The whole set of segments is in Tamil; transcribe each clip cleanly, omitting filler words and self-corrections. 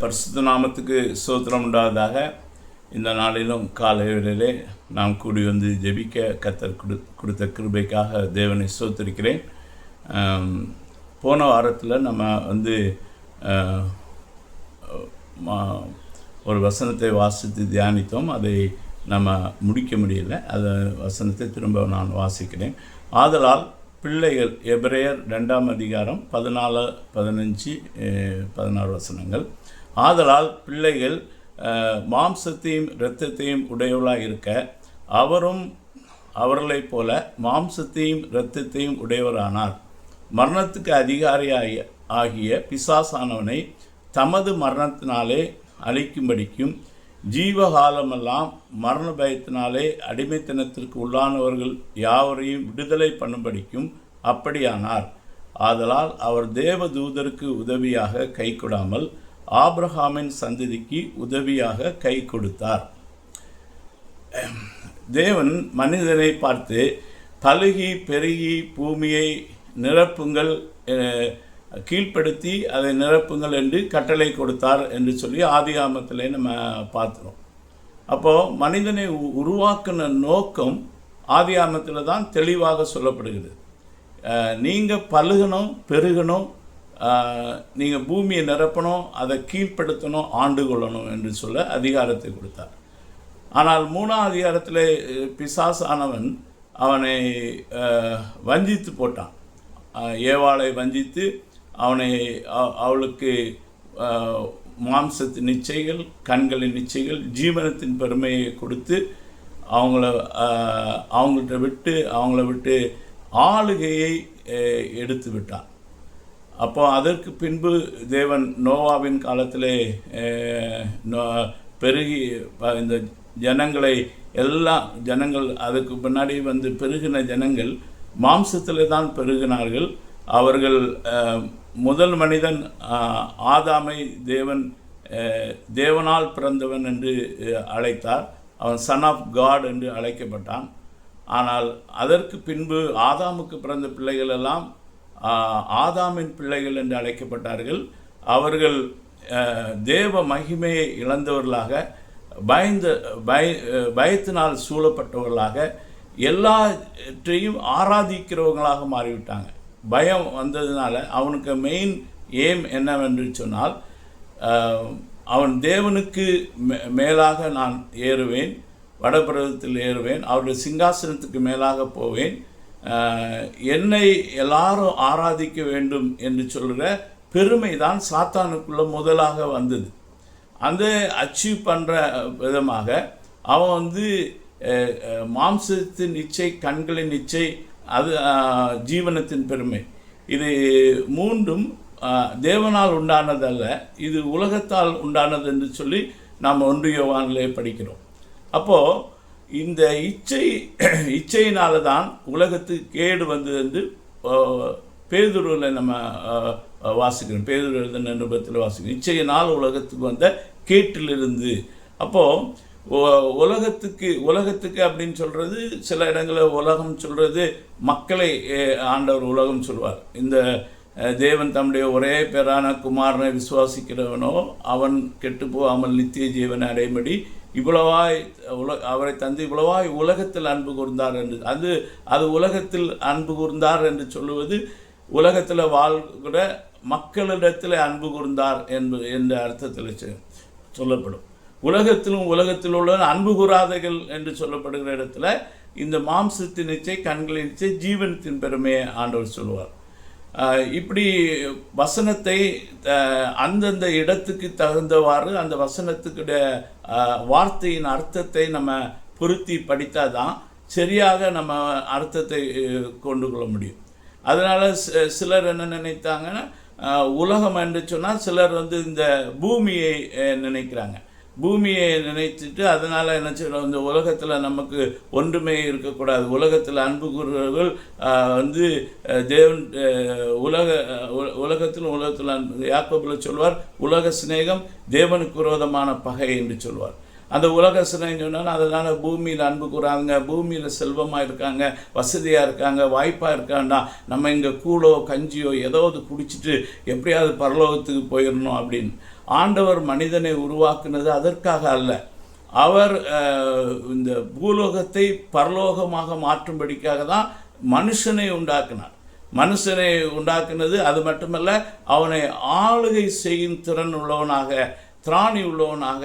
பரிசுத்த நாமத்துக்கு ஸ்தோத்திரம் உண்டாவதாக. இந்த நாளிலும் காலையிலே நாம் கூடி வந்து ஜெபிக்க கர்த்தர் கொடுத்த கிருபைக்காக தேவனை ஸ்தோத்திரிக்கிறேன். போன வாரத்தில் நம்ம வந்து ஒரு வசனத்தை வாசித்து தியானித்தோம். அதை நம்ம முடிக்க முடியலை. அந்த வசனத்தை திரும்ப நான் வாசிக்கிறேன். ஆதலால் பிள்ளைகள், எபிரேயர் 2ஆம் அதிகாரம் 14, 15, 16 வசனங்கள். ஆதலால் பிள்ளைகள் மாம்சத்தையும் இரத்தத்தையும் உடையவளாக இருக்க, அவரும் அவர்களைப் போல மாம்சத்தையும் இரத்தத்தையும் உடையவரானார். மரணத்துக்கு அதிகாரியாகிய பிசாசானவனை தமது மரணத்தினாலே அழிக்கும்படிக்கும், ஜீவகாலமெல்லாம் மரண பயத்தினாலே அடிமைத்தனத்திற்கு உள்ளானவர்கள் யாவரையும் விடுதலை பண்ணும்படிக்கும் அப்படியானார். ஆதலால் அவர் தேவ தூதருக்கு உதவியாக கை கொடாமல் ஆபிரகாமின் சந்ததிக்கு உதவியாக கை கொடுத்தார். தேவன் மனிதனை பார்த்து பலுகி பெருகி பூமியை நிரப்புங்கள், கீழ்ப்படுத்தி அதை நிரப்புங்கள் என்று கட்டளை கொடுத்தார் என்று சொல்லி ஆதிகாமத்தில் நம்ம பார்த்துறோம். அப்போது மனிதனை உருவாக்கின நோக்கம் ஆதிகாமத்தில் தான் தெளிவாக சொல்லப்படுகிறது. நீங்கள் பழுகணும், பெருகணும், நீங்கள் பூமியை நிரப்பணும், அதை கீழ்ப்படுத்தணும், ஆண்டு கொள்ளணும் என்று சொல்ல அதிகாரத்தை கொடுத்தார். ஆனால் 3ஆம் அதிகாரத்தில் பிசாசானவன் அவனை வஞ்சித்து போட்டான். ஏவாளை வஞ்சித்து அவளுக்கு மாம்சத்தின் இச்சைகள், கண்களின் இச்சைகள், ஜீவனத்தின் பெருமையை கொடுத்து அவங்கள விட்டு ஆளுகையை எடுத்து விட்டான். அப்போ அதற்கு பின்பு தேவன் நோவாவின் காலத்திலே பெருகி இந்த ஜனங்கள் அதுக்கு முன்னாடி வந்து பெருகின ஜனங்கள் மாம்சத்தில் தான் பெருகினார்கள். அவர்கள் முதல் மனிதன் ஆதாமை தேவனால் பிறந்தவன் என்று அழைத்தார். அவன் சன் ஆஃப் காட் என்று அழைக்கப்பட்டான். ஆனால் அதற்கு பின்பு ஆதாமுக்கு பிறந்த பிள்ளைகள் எல்லாம் ஆதாமின் பிள்ளைகள் என்று அழைக்கப்பட்டார்கள். அவர்கள் தேவ மகிமையை இழந்தவர்களாக, பயத்தினால் சூழப்பட்டவர்களாக, எல்லாற்றையும் ஆராதிக்கிறவங்களாக மாறிவிட்டாங்க. பயம் வந்ததுனால அவனுக்கு மெயின் எய்ம் என்னவென்று சொன்னால், அவன் தேவனுக்கு மேலாக நான் ஏறுவேன், வடபிரதத்தில் ஏறுவேன், அவருடைய சிங்காசனத்துக்கு மேலாக போவேன், என்னை எல்லாரும் ஆராதிக்க வேண்டும் என்று சொல்கிற பெருமை தான் சாத்தானுக்குள்ள முதலாக வந்தது. அந்த அச்சீவ் பண்ணுற விதமாக அவன் வந்து மாம்சத்தின் இச்சை, கண்களின் இச்சை, அது ஜீவனத்தின் பெருமை, இது மூன்றும் தேவனால் உண்டானதல்ல, இது உலகத்தால் உண்டானது என்று சொல்லி நாம் 1 யோவானிலே படிக்கிறோம். அப்போது இந்த இச்சையினால தான் உலகத்துக்கு கேடு வந்தது என்று பேதுருவில் நம்ம வாசிக்கிறோம். பேதுரு எழுதின நிருபத்தில் வாசிக்கிறோம், இச்சையினால் உலகத்துக்கு வந்த கேட்டிலிருந்து. அப்போது உலகத்துக்கு அப்படின்னு சொல்கிறது, சில இடங்களில் உலகம் சொல்கிறது மக்களை ஆண்டவர் உலகம் சொல்வார். இந்த தேவன் தம்முடைய ஒரே பேரான குமாரனை விசுவாசிக்கிறவனோ அவன் கெட்டு போகாமல் நித்திய ஜீவனை அடையும்படி அவரை தந்து இவ்வளவாய் உலகத்தில் அன்பு கூர்ந்தார் என்று, அது உலகத்தில் அன்பு கூர்ந்தார் என்று சொல்லுவது உலகத்தில் வாழ்கிற மக்களிடத்தில் அன்பு கூர்ந்தார் என்ற அர்த்தத்தில் சொல்லப்படும். உலகத்தில் உள்ள அன்பு கூறாதைகள் என்று சொல்லப்படுகிற இடத்துல இந்த மாம்சத்தின் இச்சை, கண்களின் இச்சை, ஜீவனத்தின் பெருமையை ஆண்டவர் சொல்லுவார். இப்படி வசனத்தை அந்தந்த இடத்துக்கு தகுந்தவாறு அந்த வசனத்துக்குடைய வார்த்தையின் அர்த்தத்தை நம்ம பொருத்தி படித்தால் தான் சரியாக நம்ம அர்த்தத்தை கொண்டு கொள்ள முடியும். அதனால் சிலர் என்ன நினைத்தாங்கன்னா, உலகம் என்று சொன்னால் சிலர் வந்து இந்த பூமியை நினைக்கிறாங்க. பூமியை நினைச்சிட்டு அதனால் என்ன செய்யணும், இந்த உலகத்தில் நமக்கு ஒன்றுமே இருக்கக்கூடாது, உலகத்தில் அன்பு கூறுறவர்கள் வந்து தேவன் உலகத்தில் அன்பு, யாக்கோபில் சொல்வார், உலக சிநேகம் தேவனுக்கு விரோதமான பகை என்று சொல்வார். அந்த உலக சிநேகம் சொன்னால் அதனால் பூமியில் அன்பு கூறாங்க, பூமியில் செல்வமாக இருக்காங்க, வசதியாக இருக்காங்க, வாய்ப்பாக இருக்காண்டா, நம்ம இங்கே கூழோ கஞ்சியோ ஏதாவது குடிச்சிட்டு எப்படியாவது பரலோகத்துக்கு போயிடணும் அப்படின்னு. ஆண்டவர் மனிதனை உருவாக்குனது அதற்காக அல்ல. அவர் இந்த பூலோகத்தை பரலோகமாக மாற்றும்படிக்காக தான் மனுஷனை உண்டாக்கினார். மனுஷனை உண்டாக்குனது அது மட்டுமல்ல, அவனை ஆளுகை செய்யும் திறன் உள்ளவனாக, திராணி உள்ளவனாக,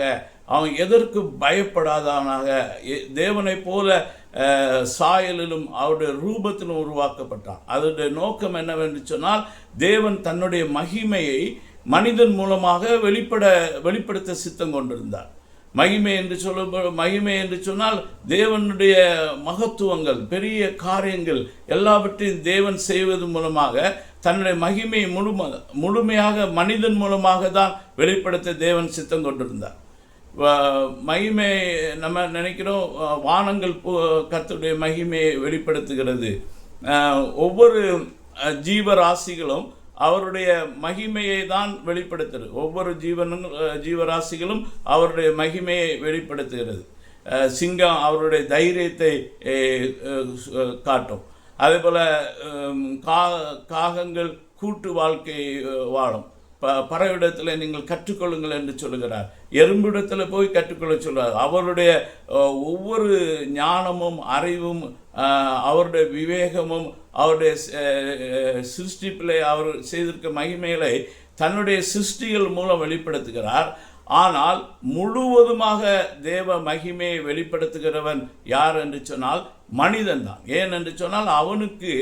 அவன் எதற்கு பயப்படாதவனாக, தேவனை போல சாயலிலும் அவருடைய ரூபத்திலும் உருவாக்கப்பட்டான். அதனுடைய நோக்கம் என்னவென்று சொன்னால், தேவன் தன்னுடைய மகிமையை மனிதன் மூலமாக வெளிப்படுத்த சித்தம் கொண்டிருந்தார். மகிமை என்று சொன்னால் தேவனுடைய மகத்துவங்கள், பெரிய காரியங்கள் எல்லாவற்றையும் தேவன் செய்வது மூலமாக தன்னுடைய மகிமையை முழுமையாக மனிதன் மூலமாக தான் வெளிப்படுத்த தேவன் சித்தம் கொண்டிருந்தார். மகிமை நம்ம நினைக்கிறோம், வானங்கள் கர்த்தருடைய மகிமையை வெளிப்படுத்துகிறது. ஒவ்வொரு ஜீவராசிகளும் அவருடைய மகிமையை தான் வெளிப்படுத்துகிறது. ஒவ்வொரு ஜீவராசிகளும் அவருடைய மகிமையை வெளிப்படுத்துகிறது. சிங்கம் அவருடைய தைரியத்தை காட்டும். அதே போல் காகங்கள் கூட்டு வாழ்க்கை வாழும். பறவையிடத்தில் நீங்கள் கற்றுக்கொள்ளுங்கள் என்று சொல்லுகிறார். எறும்பிடத்தில் போய் கற்றுக்கொள்ள சொல்கிறார். அவருடைய ஒவ்வொரு ஞானமும் அறிவும் அவருடைய விவேகமும் அவருடைய சிருஷ்டிப்பில் அவர் செய்திருக்க மகிமைகளை தன்னுடைய சிருஷ்டிகள் மூலம் வெளிப்படுத்துகிறார். ஆனால் முழுவதுமாக தேவ மகிமையை வெளிப்படுத்துகிறவன் யார் என்று சொன்னால் மனிதன் தான். ஏன் என்று சொன்னால் அவனுக்கு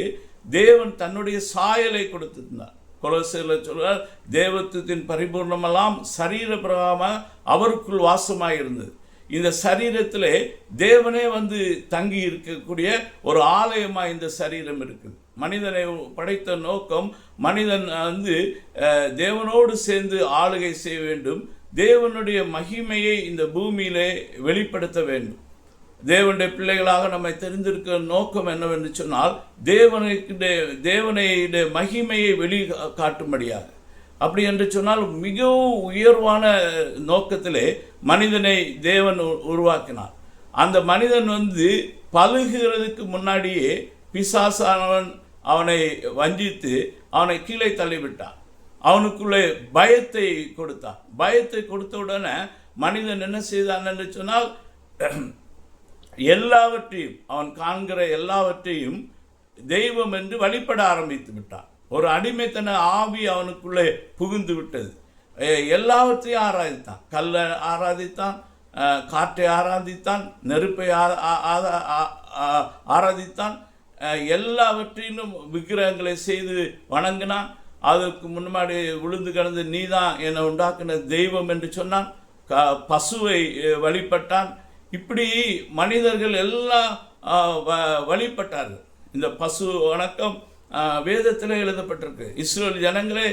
தேவன் தன்னுடைய சாயலை கொடுத்திருந்தார். கொலோசியரில் சொல்கிறார், தேவத்துவத்தின் பரிபூர்ணமெல்லாம் சரீர பிரகாரமாக அவருக்குள் வாசமாக இருந்தது. இந்த சரீரத்திலே தேவனே வந்து தங்கி இருக்கக்கூடிய ஒரு ஆலயமாக இந்த சரீரம் இருக்குது. மனிதனை படைத்த நோக்கம், மனிதன் வந்து தேவனோடு சேர்ந்து ஆளுகை செய்ய வேண்டும், தேவனுடைய மகிமையை இந்த பூமியிலே வெளிப்படுத்த வேண்டும். தேவனுடைய பிள்ளைகளாக நம்மை தெரிந்திருக்கிற நோக்கம் என்னவென்று சொன்னால், தேவனுடைய மகிமையை வெளி காட்டும்படியாக. அப்படி என்று சொன்னால் மிகவும் உயர்வான நோக்கத்திலே மனிதனை தேவன் உருவாக்கினார். அந்த மனிதன் வந்து பழுகிறதுக்கு முன்னாடியே பிசாசானவன் அவனை வஞ்சித்து அவனை கீழே தள்ளிவிட்டான். அவனுக்குள்ளே பயத்தை கொடுத்தான். பயத்தை கொடுத்த உடனே மனிதன் என்ன செய்தான் என்று சொன்னால், எல்லாவற்றையும் அவன் காண்கிற எல்லாவற்றையும் தெய்வம் என்று வழிபட ஆரம்பித்து விட்டான். ஒரு அடிமைத்தன ஆவி அவனுக்குள்ளே புகுந்து விட்டது. எல்லாவற்றையும் ஆராதித்தான். கல்லை ஆராதித்தான், காற்றை ஆராதித்தான், நெருப்பை ஆராதித்தான், எல்லாவற்றையும் விக்கிரகங்களை செய்து வணங்கினான். அதற்கு முன்னாடி விழுந்து கிடந்து நீதான் என்னை உண்டாக்கின தெய்வம் என்று சொன்னான். பசுவை வழிபட்டான். இப்படி மனிதர்கள் எல்லாம் வழிபட்டார்கள். இந்த பசு வணக்கம் வேதத்தில் எழுதப்பட்டிருக்கு. இஸ்ரேல் ஜனங்களே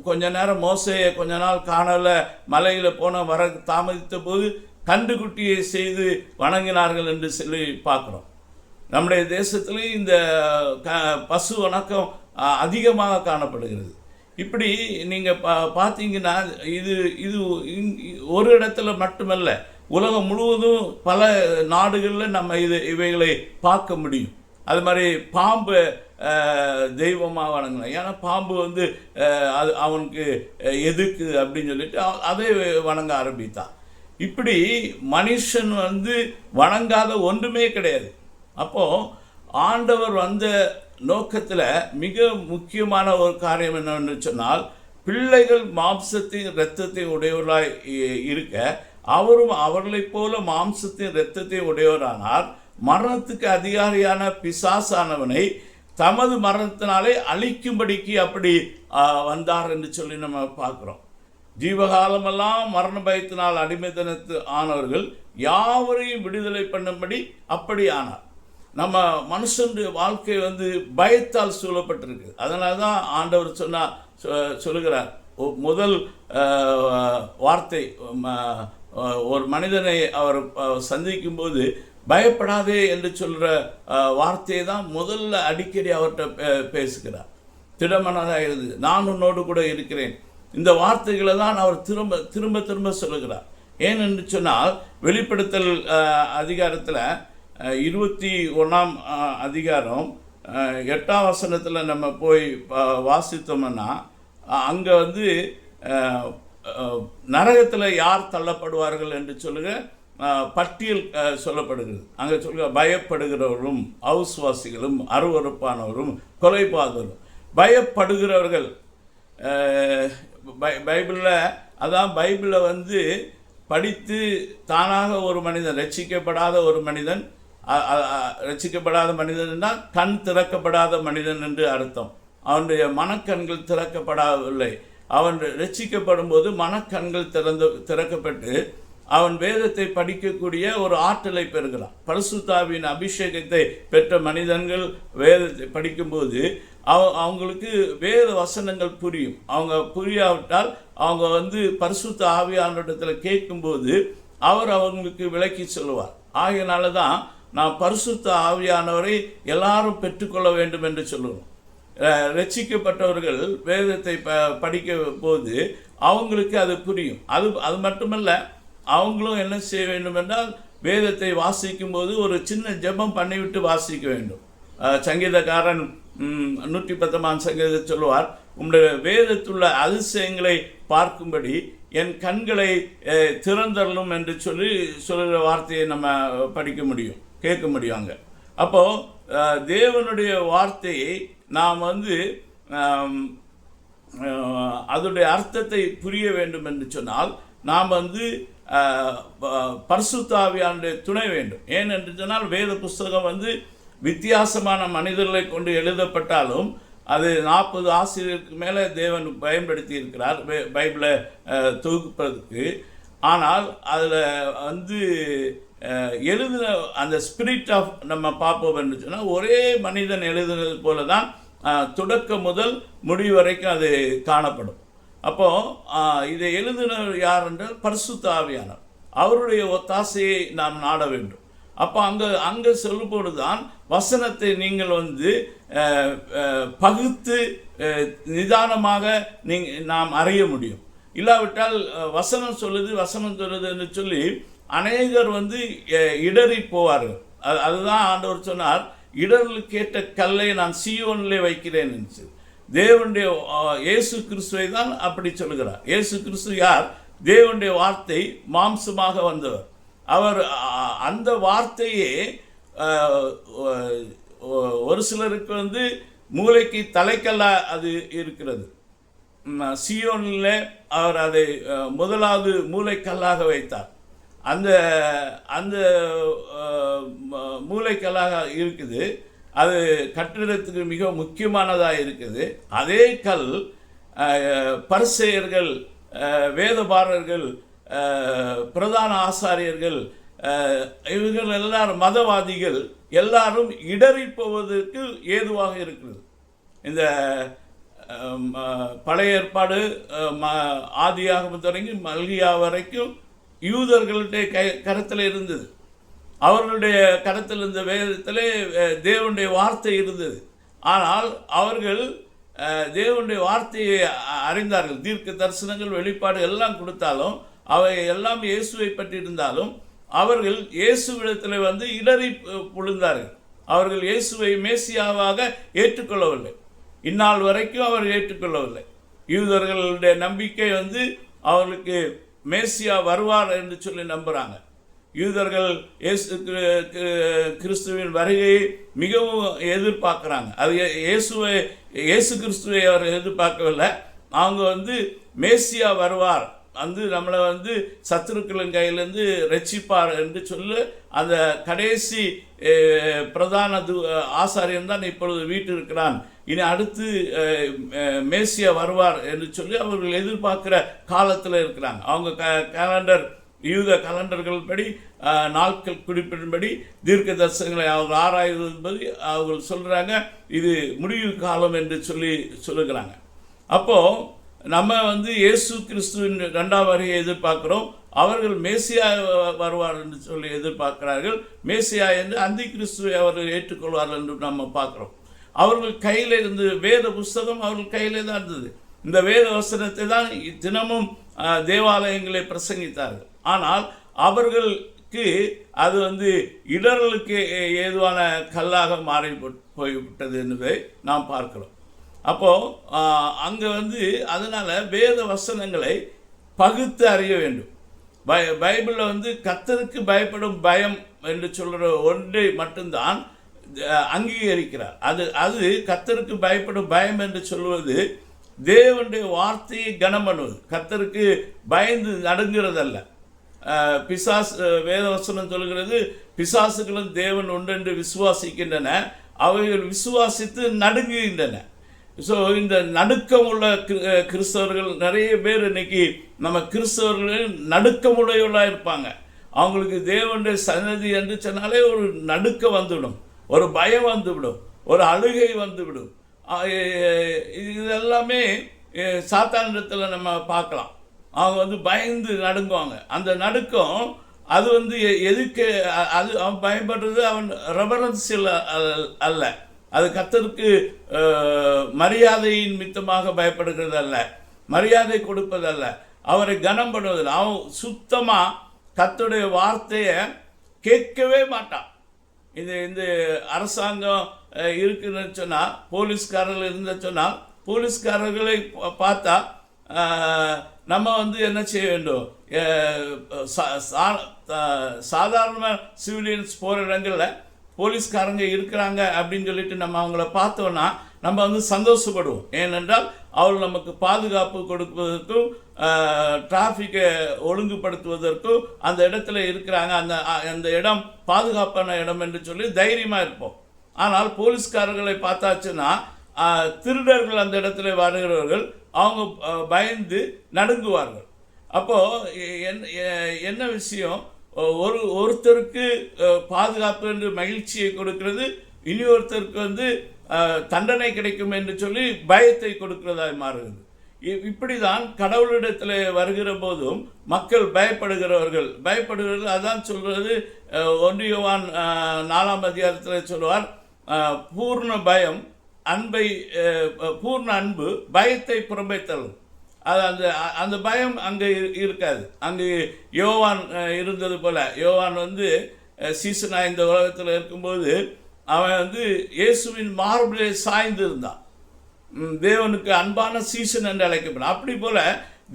கொஞ்ச நேரம் மோசையை கொஞ்ச நாள் காணல, மலையில் போன வர தாமதித்த போது கண்டுகுட்டியை செய்து வணங்கினார்கள் என்று சொல்லி பார்க்குறோம். நம்முடைய தேசத்துலேயும் இந்த பசு வணக்கம் அதிகமாக காணப்படுகிறது. இப்படி நீங்கள் பார்த்தீங்கன்னா இது ஒரு இடத்துல மட்டுமல்ல, உலகம் முழுவதும் பல நாடுகளில் நம்ம இவைகளை பார்க்க முடியும். அது மாதிரி பாம்பு தெய்வமாக வணங்கலாம். ஏன்னா பாம்பு வந்து அது அவனுக்கு எதுக்கு அப்படின்னு சொல்லிட்டு அதை வணங்க ஆரம்பித்தான். இப்படி மனுஷன் வந்து வணங்காத ஒன்றுமே கிடையாது. அப்போது ஆண்டவர் வந்த நோக்கத்தில் மிக முக்கியமான ஒரு காரியம் என்னவென்று சொன்னால், பிள்ளைகள் மாம்சத்தையும் இரத்தத்தையும் உடையவர்களாய் இருக்க அவரும் அவர்களைப் போல மாம்சத்தையும் இரத்தத்தையும் உடையவரானார். மரணத்துக்கு அதிகாரியான பிசாசானவனை தமது மரணத்தினாலே அழிக்கும்படிக்கு அப்படி வந்தார் என்று சொல்லி நம்ம பார்க்குறோம். ஜீவகாலமெல்லாம் மரண பயத்தினால் அடிமைத்தனத்து ஆனவர்கள் யாவரையும் விடுதலை பண்ணும்படி அப்படி ஆனார். நம்ம மனுஷனுடைய வாழ்க்கை வந்து பயத்தால் சூழப்பட்டிருக்கு. அதனால தான் ஆண்டவர் சொல்லுகிறார், முதல் வார்த்தை ஒரு மனிதனை அவர் சந்திக்கும்போது பயப்படாதே என்று சொல்கிற வார்த்தையை தான் முதல்ல அடிக்கடி அவர்கிட்ட பேசுகிறார். திடமனதாக இருந்து நான் உன்னோடு கூட இருக்கிறேன். இந்த வார்த்தைகளை தான் அவர் திரும்ப திரும்ப திரும்ப சொல்லுகிறார். ஏனென்று சொன்னால், வெளிப்படுத்தல் அதிகாரத்தில் 21ஆம் அதிகாரம் 8ஆம் வசனத்தில் நம்ம போய் வாசித்தோம்னா, அங்கே வந்து நரகத்தில் யார் தள்ளப்படுவார்கள் என்று சொல்லுங்க பட்டியல் சொல்லப்படுகிறது. அங்கே சொல்லுங்க, பயப்படுகிறவரும், அவுஸ்வாசிகளும், அருவறுப்பானவரும், கொலைபாதகரும். பயப்படுகிறவர்கள் பைபிளில், அதான் பைபிளை வந்து படித்து தானாக ஒரு மனிதன், ரட்சிக்கப்படாத ஒரு மனிதன், ரட்சிக்கப்படாத மனிதன்னா கண் திறக்கப்படாத மனிதன் என்று அர்த்தம். அவனுடைய மனக்கண்கள் திறக்கப்படவில்லை. அவன் ரட்சிக்கப்படும் போது மனக்கண்கள் திறக்கப்பட்டு அவன் வேதத்தை படிக்கக்கூடிய ஒரு ஆற்றலை பெறுகிறான். பரிசுத்த ஆவியின் அபிஷேகத்தை பெற்ற மனிதர்கள் வேதத்தை படிக்கும்போது அவங்களுக்கு வேத வசனங்கள் புரியும். அவங்க புரியாவிட்டால் அவங்க வந்து பரிசுத்த ஆவியானவரிடத்தில் கேட்கும்போது அவர் அவங்களுக்கு விளக்கி சொல்லுவார். ஆகையினால தான் நான் பரிசுத்த ஆவியானவரை எல்லாரும் பெற்றுக்கொள்ள வேண்டும் என்று சொல்லுவோம். ரட்சிக்கப்பட்டவர்கள் வேதத்தை படிக்க போது அவங்களுக்கு அது புரியும். அது மட்டுமல்ல, அவங்களும் என்ன செய்ய வேண்டும் என்றால் வேதத்தை வாசிக்கும் போது ஒரு சின்ன ஜெபம் பண்ணிவிட்டு வாசிக்க வேண்டும். சங்கீதக்காரன் 110ஆம் சங்கீதத்தை சொல்லுவார், உங்களுடைய வேதத்துள்ள அதிசயங்களை பார்க்கும்படி என் கண்களை திறந்தரலும் என்று சொல்லுகிற வார்த்தையை நம்ம படிக்க முடியும், கேட்க முடியும். அங்கே அப்போது தேவனுடைய வார்த்தையை நாம் வந்து அதனுடைய அர்த்தத்தை புரிய வேண்டும் என்று சொன்னால் நாம் வந்து பரிசுத்த ஆவியானுடைய துணை வேண்டும். ஏன் என்று சொன்னால் வேத புஸ்தகம் வந்து வித்தியாசமான மனிதர்களை கொண்டு எழுதப்பட்டாலும் அது 40 ஆசிரியருக்கு மேலே தேவன் பயன்படுத்தி இருக்கிறார் பைபிளை தொகுப்பதற்கு. ஆனால் அதில் வந்து எழுதின அந்த ஸ்பிரிட் ஆஃப் நம்ம பார்ப்போம் என்று சொன்னால் ஒரே மனிதன் எழுதுனது போல தான் தொடக்கம் முதல் முடிவு வரைக்கும் அது காணப்படும். அப்போது இதை எழுதினர் யார் என்றால் பரிசுத்த ஆவியானவர். அவருடைய ஒத்தாசையை நாம் நாட வேண்டும். அப்போ அங்கே சொல்லும்போது தான் வசனத்தை நீங்கள் வந்து பகுத்து நிதானமாக நாம் அறிய முடியும். இல்லாவிட்டால் வசனம் சொல்லுது என்று சொல்லி அநேகர் வந்து இடறி போவார்கள். அதுதான் ஆண்டவர் சொன்னார், இடரில் கேட்ட கல்லை நான் சீயோனிலே வைக்கிறேன் என்று. தேவனுடைய இயேசு கிறிஸ்துவை தான் அப்படி சொல்லுகிறார். இயேசு கிறிஸ்து யார்? தேவனுடைய வார்த்தை மாம்சமாக வந்தவர். அவர் அந்த வார்த்தையே ஒரு சிலருக்கு வந்து மூளைக்கு தலைக்கல்லா அது இருக்கிறது. சீயோனில் அவர் அதை முதலாவது மூளைக்கல்லாக வைத்தார். அந்த அந்த மூளைக்கல்லாக இருக்குது. அது கட்டிடத்துக்கு மிக முக்கியமானதாக இருக்குது. அதே கல் பரிசேயர்கள், வேதபாரர்கள், பிரதான ஆசாரியர்கள், இவர்கள் எல்லாரும் மதவாதிகள் எல்லாரும் இடறி போவதற்கு ஏதுவாக இருக்கிறது. இந்த பழைய ஏற்பாடு ஆதியாகமம் தொடங்கி மல்கியா வரைக்கும் யூதர்களுடைய கருத்தில் இருந்தது. அவர்களுடைய கருத்தில் இருந்த வேதத்திலே தேவனுடைய வார்த்தை இருந்தது. ஆனால் அவர்கள் தேவனுடைய வார்த்தையை அறிந்தார்கள். தீர்க்க தரிசனங்கள், வெளிப்பாடு எல்லாம் கொடுத்தாலும் அவை எல்லாம் இயேசுவை பற்றி இருந்தாலும் அவர்கள் இயேசுவிடத்தில் வந்து இடறி புழுந்தார்கள். அவர்கள் இயேசுவை மேசியாவாக ஏற்றுக்கொள்ளவில்லை. இந்நாள் வரைக்கும் அவர் ஏற்றுக்கொள்ளவில்லை. யூதர்களுடைய நம்பிக்கை வந்து அவர்களுக்கு மேசியா வருவார் என்று சொல்லி நம்புகிறாங்க. யூதர்கள் கிறிஸ்துவின் வருகையை மிகவும் எதிர்பார்க்குறாங்க. அது இயேசு கிறிஸ்துவை அவர் எதிர்பார்க்கவில்லை. அவங்க வந்து மேசியா வருவார், வந்து நம்மளை வந்து சத்துருக்களின் கையிலேருந்து ரட்சிப்பார் என்று சொல்லி அந்த கடைசி பிரதான ஆசாரியன் தான் இப்பொழுது வீட்டில் இருக்கிறான், இனி அடுத்து மேசியா வருவார் என்று சொல்லி அவர்கள் எதிர்பார்க்குற காலத்தில் இருக்கிறாங்க. அவங்க கேலண்டர், யூத கலண்டர்கள் படி, நாட்கள் குறிப்பிடும்படி தீர்க்க தரிசனங்களை அவங்க ஆராய்வதுபடி அவர்கள் சொல்கிறாங்க இது முடிவு காலம் என்று சொல்லுகிறாங்க. அப்போது நம்ம வந்து இயேசு கிறிஸ்துவின் 2ஆம் வருகையை எதிர்பார்க்குறோம். அவர்கள் மேசியா வருவார் என்று சொல்லி எதிர்பார்க்கிறார்கள். மேசியா என்று அந்தி கிறிஸ்துவை அவர்கள் ஏற்றுக்கொள்வார்கள் என்று நம்ம பார்க்குறோம். அவர்கள் கையில் இருந்து வேத புஸ்தகம் அவர்கள் கையிலே தான் இருந்தது. இந்த வேத வசனத்தை தான் தினமும் தேவாலயங்களை பிரசங்கித்தார்கள். ஆனால் அவர்களுக்கு அது வந்து இடர்களுக்கு ஏதுவான கல்லாக மாறி போய்விட்டது என்பதை நாம் பார்க்கிறோம். அப்போது அங்கே வந்து அதனால் வேத வசனங்களை பகுத்து அறிய வேண்டும். பைபிளில் வந்து கர்த்தருக்கு பயப்படும் பயம் என்று சொல்கிற ஒன்றை மட்டும்தான் அங்கீகரிக்கிறார். அது கர்த்தருக்கு பயப்படும் பயம் என்று சொல்வது தேவனுடைய வார்த்தையை கனம் பண்ணுவது, கர்த்தருக்கு பயந்து நடுங்கிறதல்ல. வேதவசனம் சொல்கிறது, பிசாசுகளும் தேவன் ஒன்றென்று விசுவாசிக்கின்றன, அவைகள் விசுவாசித்து நடுங்குகின்றன. ஸோ இந்த நடுக்கம் உள்ள கிறிஸ்தவர்கள் நிறைய பேர் இன்னைக்கு நம்ம கிறிஸ்தவர்கள் நடுக்கமுடையவர்களாக இருப்பாங்க. அவங்களுக்கு தேவனுடைய சன்னதி என்று சொன்னாலே ஒரு நடுக்கம் வந்துவிடும், ஒரு பயம் வந்துவிடும், ஒரு அழுகை வந்துவிடும். இதெல்லாமே சாத்தானிடத்தில் நம்ம பார்க்கலாம். அவங்க வந்து பயந்து நடுங்குவாங்க. அந்த நடுக்கம் அது வந்து எதுக்கு, அது அவன் பயப்படுறது அவன் ரெவரன்ஸில் அல்ல, அது கர்த்தருக்கு மரியாதையின் மித்தமாக பயப்படுகிறது அல்ல, மரியாதை கொடுப்பதல்ல, அவரை கனம் பண்ணுவதில்லை. அவன் சுத்தமாக கர்த்தருடைய வார்த்தையை கேட்கவே மாட்டான். இந்த அரசாங்கம் இருக்குன்னு சொன்னால், போலீஸ்காரர்கள் இருந்த சொன்னால், போலீஸ்காரர்களை பார்த்தா நம்ம வந்து என்ன செய்ய வேண்டும், சாதாரண சிவிலியன்ஸ் போகிற இடங்களில் போலீஸ்காரங்க இருக்கிறாங்க அப்படின்னு சொல்லிட்டு நம்ம அவங்கள பார்த்தோன்னா நம்ம வந்து சந்தோஷப்படுவோம். ஏனென்றால் அவர்கள் நமக்கு பாதுகாப்பு கொடுப்பதற்கும் டிராஃபிக்கை ஒழுங்குபடுத்துவதற்கும் அந்த இடத்துல இருக்கிறாங்க, அந்த இடம் பாதுகாப்பான இடம் என்று சொல்லி தைரியமாக இருப்போம். ஆனால் போலீஸ்காரர்களை பார்த்தாச்சுன்னா திருடர்கள் அந்த இடத்துல வருகிறவர்கள் அவங்க பயந்து நடுங்குவார்கள். அப்போது என்ன விஷயம், ஒருத்தருக்கு பாதுகாப்பு என்று மகிழ்ச்சியை கொடுக்கிறது, இனி ஒருத்தருக்கு வந்து தண்டனை கிடைக்கும் என்று சொல்லி பயத்தை கொடுக்கிறதாய் மாறுகிறது. இப்படி தான் கடவுளிடத்தில் வருகிற போதும் மக்கள் பயப்படுகிறவர்கள். அதான் சொல்கிறது, 1 யோவான் 4ஆம் அதிகாரத்தில் சொல்லுவார், பூர்ண பயம் பூர்ண அன்பு பயத்தை புறம்பே தள்ளும். அது அந்த பயம் அங்கே இருக்காது. அங்கு யோவான் இருந்தது போல், யோவான் வந்து சீசனாக இந்த உலகத்தில் இருக்கும்போது அவன் வந்து இயேசுவின் மார்பிலே சாய்ந்து இருந்தான். தேவனுக்கு அன்பான சீசன் என்று அழைக்கப்படும். அப்படி போல்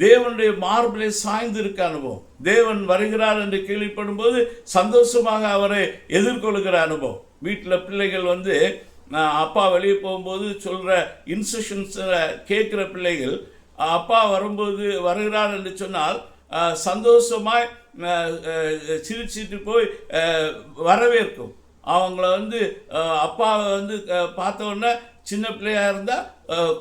தேவனுடைய மார்பிலே சாய்ந்து இருக்க அனுபவம், தேவன் வருகிறார் என்று கேள்விப்படும் போது சந்தோஷமாக அவரை எதிர்கொள்கிற அனுபவம். வீட்டில் பிள்ளைகள் வந்து அப்பா வெளியே போகும்போது சொல்கிற இன்ஸ்ட்ரக்ஷன்ஸை கேட்குற பிள்ளைகள் அப்பா வருகிறார் என்று சொன்னால் சந்தோஷமாய் சிரிச்சிட்டு போய் வரவேற்கும். அவங்கள வந்து அப்பாவை வந்து பார்த்த உடனே சின்ன பிள்ளையாக இருந்தால்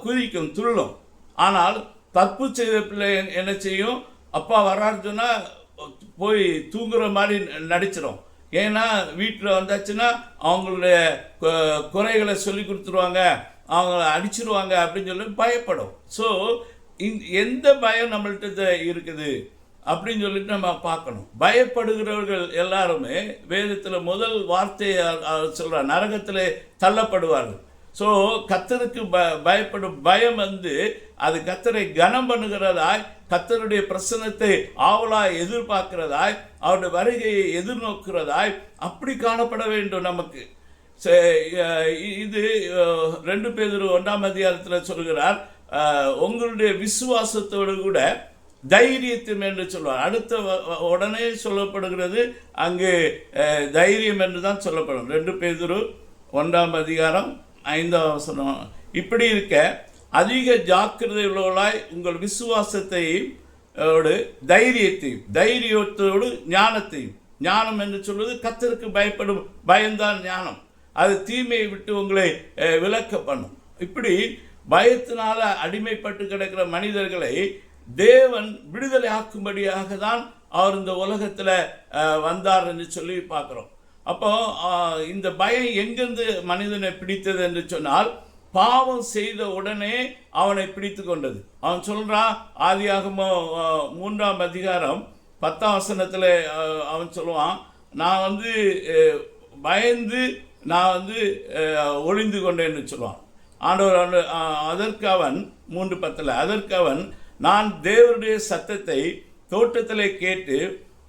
குதிக்கும், துள்ளும். ஆனால் தப்பு செய்த பிள்ளை என்ன செய்யும், அப்பா வர்றான்னு சொன்னால் போய் தூங்குற மாதிரி நடிச்சிடும். ஏன்னா வீட்டில் வந்தாச்சுன்னா அவங்களுடைய குறைகளை சொல்லி கொடுத்துருவாங்க, அவங்கள அடிச்சிருவாங்க அப்படின்னு சொல்லி பயப்படும். ஸோ எந்த பயம் நம்மள்கிட்ட இருக்குது அப்படின்னு சொல்லிட்டு நம்ம பார்க்கணும். பயப்படுகிறவர்கள் எல்லாருமே வேதத்தில் முதல் வார்த்தையை சொல்கிறார், நரகத்தில் தள்ளப்படுவார்கள். ஸோ கர்த்தருக்கு பயப்படும் பயம் வந்து அது கர்த்தரை கனம் பண்ணுகிறதாய், கர்த்தருடைய பிரசன்னத்தை ஆவலாய் எதிர்பார்க்கிறதாய், அவருடைய வருகையை எதிர்நோக்கிறதாய் அப்படி காணப்பட வேண்டும் நமக்கு. இது 2 பேதுரு 1ஆம் அதிகாரத்தில் சொல்கிறார், உங்களுடைய விசுவாசத்தோடு கூட தைரியத்தும் என்று சொல்வார். அடுத்த உடனே சொல்லப்படுகிறது அங்கு தைரியம் என்று தான் சொல்லப்படும். 2 பேதுரு 1ஆம் அதிகாரம் 5ஆம் வசனம். இப்படி இருக்க அதிக ஜாக்கிரதை உள்ளவர்களாய் உங்கள் விசுவாசத்தையும் தைரியத்தோடு ஞானத்தையும், ஞானம் என்று சொல்வது கர்த்தருக்கு பயப்படும் பயம்தான் ஞானம். அது தீமையை விட்டு உங்களை விலக்க பண்ணும். இப்படி பயத்தினால அடிமைப்பட்டு கிடக்கிற மனிதர்களை தேவன் விடுதலை ஆக்கும்படியாக தான் அவர் இந்த உலகத்தில் வந்தார் என்று சொல்லி பார்க்குறோம். அப்போ இந்த பயம் எங்கிருந்து மனிதனை பிடித்தது என்று சொன்னால், பாவம் செய்த உடனே அவனை பிடித்து கொண்டது. அவன் சொல்கிறான், ஆதியாகமம் 3ஆம் அதிகாரம் 10ஆம் வசனத்தில் அவன் சொல்லுவான், நான் வந்து பயந்து நான் வந்து ஒளிந்து கொண்டேன்னு சொல்லுவான். ஆண்டவர் அதற்கு அவன் 3:10 அதற்கு அவன், நான் தேவனுடைய சத்தத்தை தோட்டத்திலே கேட்டு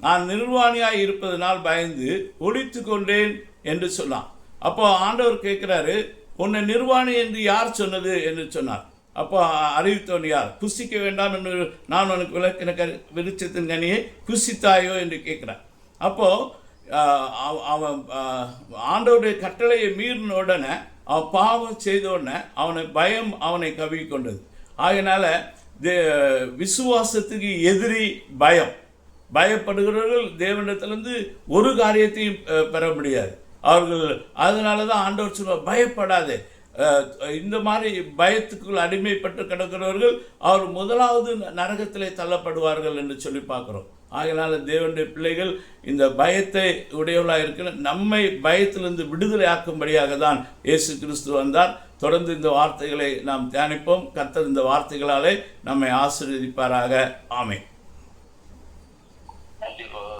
நான் நிர்வாணியாய் இருப்பதனால் பயந்து ஒளித்து கொண்டேன் என்று சொன்னான். அப்போ ஆண்டவர் கேட்குறாரு, உன்னை நிர்வாணி என்று யார் சொன்னது என்று சொன்னார். அப்போ அறிவித்தவன் யார்? புசிக்க வேண்டாம் என்று நான் உனக்கு விளக்கின விருட்சத்தின் கனியை புசித்தாயோ என்று கேட்குறான். அப்போது அவன் ஆண்டவருடைய கட்டளையை மீறின உடனே, அவன் பாவம் செய்த உடனே அவனை பயம் அவனை கவி கொண்டது. ஆகையினால விசுவாசத்துக்கு எதிரி பயம். பயப்படுகிறவர்கள் தேவனிடத்திலிருந்து ஒரு காரியத்தையும் பெற முடியாது. அவர்கள் அதனால தான் ஆண்டவர் சொல்வார், பயப்படாதே. இந்த மாதிரி பயத்துக்குள் அடிமைப்பட்டு கிடக்கிறவர்கள் அவர் முதலாவது நரகத்திலே தள்ளப்படுவார்கள் என்று சொல்லி பார்க்குறோம். ஆகையினால தேவனுடைய பிள்ளைகள் இந்த பயத்தை உடையவர்களாக இருக்கிற நம்மை பயத்திலிருந்து விடுதலை ஆக்கும்படியாக தான் இயேசு கிறிஸ்து வந்தார். தொடர்ந்து இந்த வார்த்தைகளை நாம் தியானிப்போம். கர்த்தர் இந்த வார்த்தைகளாலே நம்மை ஆசீர்வதிப்பாராக. ஆமென்.